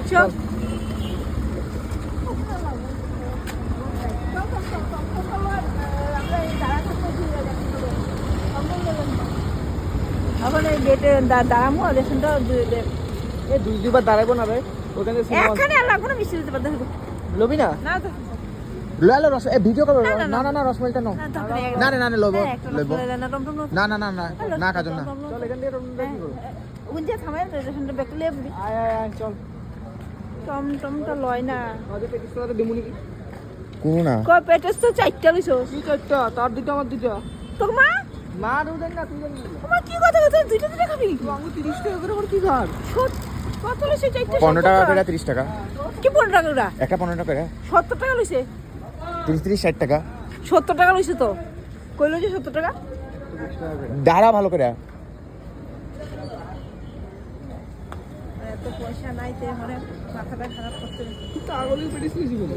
চল এখন এই গেটে দাঁড়াবো রেশনটা এই দুইবার দাঁড়াবো না রে ওখানে এখানে আর লাগবো না মিষ্টি দিতে পারতে লবি না না তো লালো রস এ ভিডিও করব না, না না না রসমালাইটা নাও না না না লবো লবো টমটম না না না না না কাজল না চল এখান থেকে টমটমটা কি করব উনজে থামাই রেশনটা ব্যাকে লেবি আয় আয় আয় চল টমটমটা লয় না আজকে পেটিস করে দিমুনি কি কোন না কই পেটেস তো চারটা লইছো কি চারটা তার দুটো আমার দুটো তোর মা মা দুজন না তুই জানিস তোমার কি কথা কথা দুইটা দুইটা খাবি তুই আমি 30 টাকা করে আমার কি ঘর কত লইছে চারটা 15 টাকা করে 30 টাকা কি 15 টাকা ওরা একটা 15 টাকা করে 70 টাকা লইছে 30 60 টাকা 70 টাকা লইছে তো কই লইছে 70 টাকা দাঁড়া ভালো করে এত পয়সা নাই তে মানে মাথাটা খারাপ করতে পাগলই পেটিস নিছি বলে